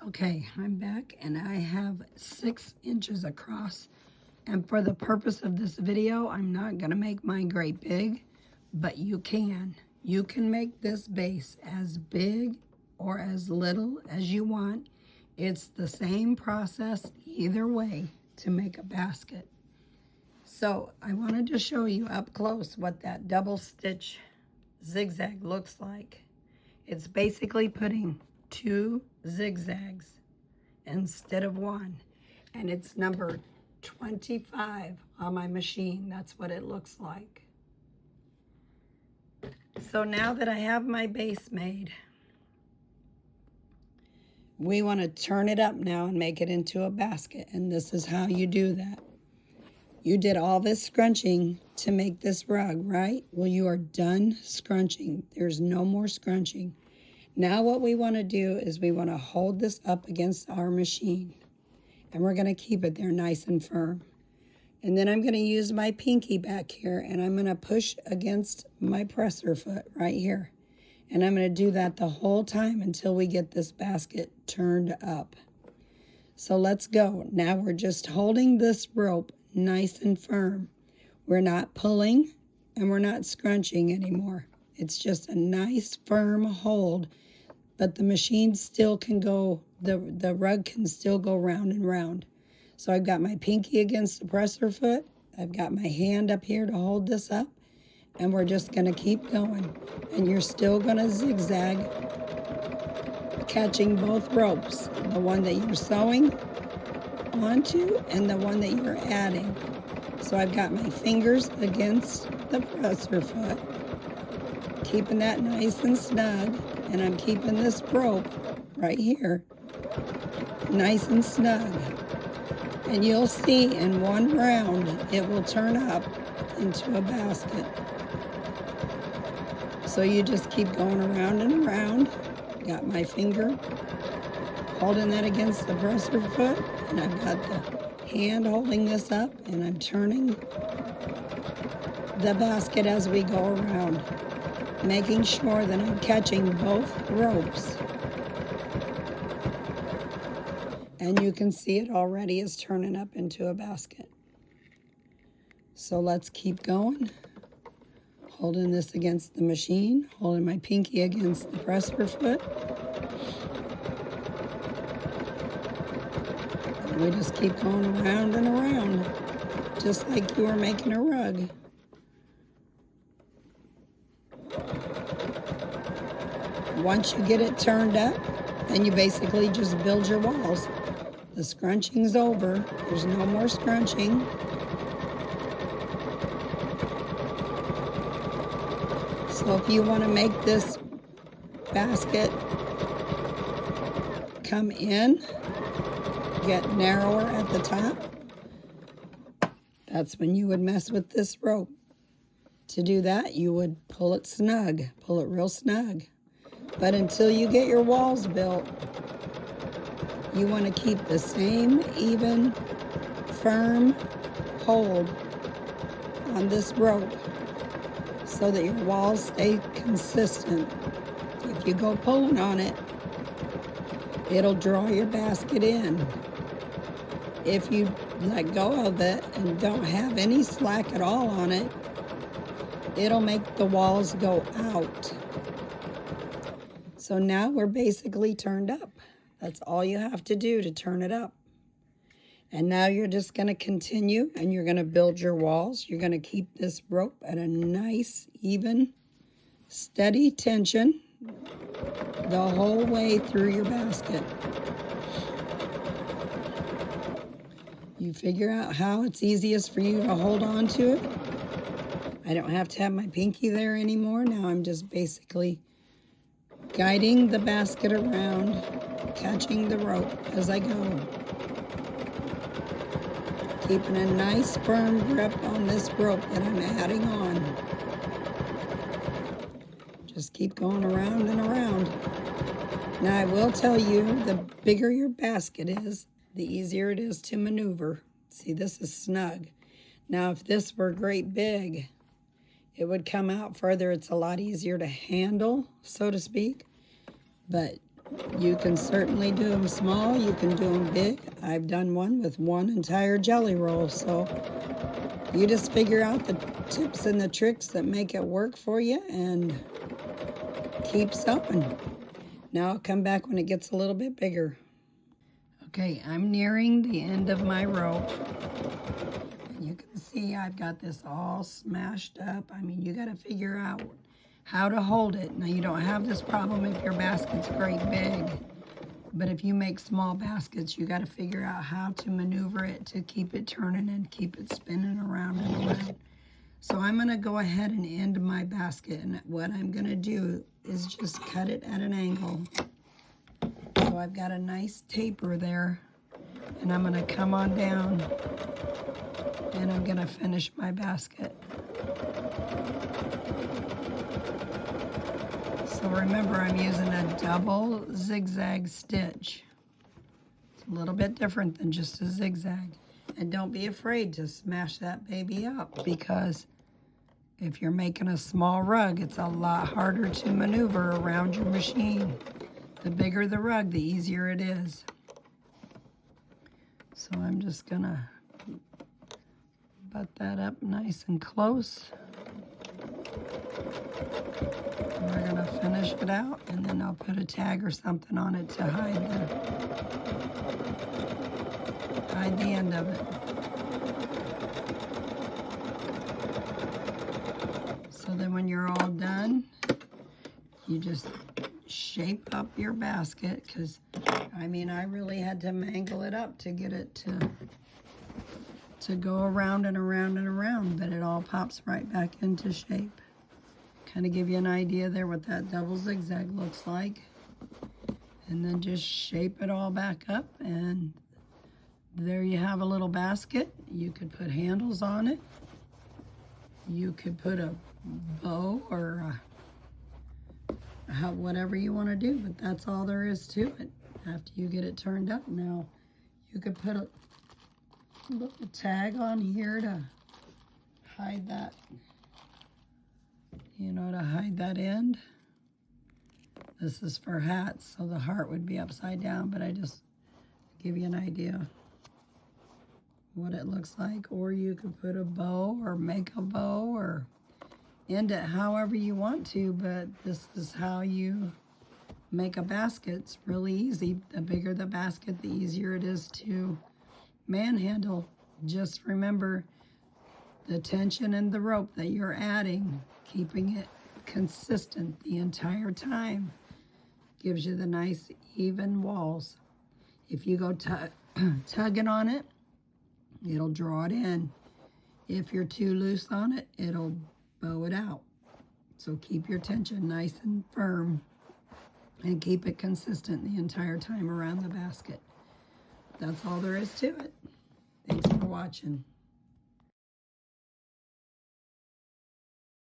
Okay, I'm back and I have 6 inches across. And for the purpose of this video, I'm not gonna make mine great big, but you can. You can make this base as big or as little as you want. It's the same process either way to make a basket. So I wanted to show you up close what that double stitch zigzag looks like. It's basically putting 2 zigzags instead of 1, and it's number 25 on my machine. That's what it looks like. So now that I have my base made, we want to turn it up now and make it into a basket, and this is how you do that. You did all this scrunching to make this rug, right? Well, you are done scrunching. There's no more scrunching. Now what we want to do is we want to hold this up against our machine, and we're going to keep it there nice and firm. And then I'm going to use my pinky back here, and I'm going to push against my presser foot right here. And I'm going to do that the whole time until we get this basket turned up. So let's go. Now we're just holding this rope nice and firm. We're not pulling and we're not scrunching anymore. It's just a nice firm hold, but the machine still can go, the rug can still go round and round. So I've got my pinky against the presser foot. I've got my hand up here to hold this up, and we're just gonna keep going. And you're still gonna zigzag, catching both ropes, the one that you're sewing onto and the one that you're adding. So I've got my fingers against the presser foot, keeping that nice and snug, and I'm keeping this rope right here nice and snug. And you'll see in one round it will turn up into a basket. So you just keep going around and around. Got my finger holding that against the presser foot, and I've got the hand holding this up, and I'm turning the basket as we go around, making sure that I'm catching both ropes. And you can see it already is turning up into a basket. So let's keep going. Holding this against the machine, holding my pinky against the presser foot. And we just keep going around and around, just like you were making a rug. Once you get it turned up, then you basically just build your walls. The scrunching's over. There's no more scrunching. So if you want to make this basket come in, get narrower at the top, that's when you would mess with this rope. To do that, you would pull it snug, pull it real snug. But until you get your walls built, you want to keep the same even, firm hold on this rope so that your walls stay consistent. If you go pulling on it, it'll draw your basket in. If you let go of it and don't have any slack at all on it, it'll make the walls go out. So now we're basically turned up. That's all you have to do to turn it up. And now you're just going to continue, and you're going to build your walls. You're going to keep this rope at a nice, even, steady tension the whole way through your basket. You figure out how it's easiest for you to hold on to it. I don't have to have my pinky there anymore. Now I'm just basically guiding the basket around, catching the rope as I go. Keeping a nice firm grip on this rope that I'm adding on. Just keep going around and around. Now I will tell you, the bigger your basket is, the easier it is to maneuver. See, this is snug. Now if this were great big, it would come out further. It's a lot easier to handle, so to speak. But You can certainly do them small, you can do them big. I've done one with one entire jelly roll, so you just figure out the tips and the tricks that make it work for you and keep sewing. Now I'll come back when it gets a little bit bigger. Okay, I'm nearing the end of my rope. And you can see I've got this all smashed up. I mean, you got to figure out how to hold it. Now, you don't have this problem if your basket's great big. But if you make small baskets, you got to figure out how to maneuver it to keep it turning and keep it spinning around and around. So I'm going to go ahead and end my basket. And what I'm going to do is just cut it at an angle. So I've got a nice taper there, and I'm going to come on down and I'm going to finish my basket. So remember, I'm using a double zigzag stitch. It's a little bit different than just a zigzag. And don't be afraid to smash that baby up, because if you're making a small rug, it's a lot harder to maneuver around your machine. The bigger the rug, the easier it is. So I'm just gonna butt that up nice and close. And we're gonna finish it out, and then I'll put a tag or something on it to hide the end of it. So then when you're all done, you just shape up your basket, because I mean, I really had to mangle it up to get it to go around and around and around, but it all pops right back into shape. Kind of give you an idea there what that double zigzag looks like. And then just shape it all back up, and there you have a little basket. You could put handles on it. You could put a bow or whatever you want to do, but that's all there is to it. After you get it turned up, now you could put a little tag on here to hide that, to hide that end. This is for hats, so the heart would be upside down, but I just give you an idea what it looks like. Or you could put a bow or make a bow or end it however you want to, but this is how you make a basket. It's really easy. The bigger the basket, the easier it is to manhandle. Just remember the tension and the rope that you're adding, keeping it consistent the entire time, gives you the nice even walls. If you go tugging on it, it'll draw it in. If you're too loose on it, it'll bow it out. So keep your tension nice and firm and keep it consistent the entire time around the basket. That's all there is to it. Thanks for watching.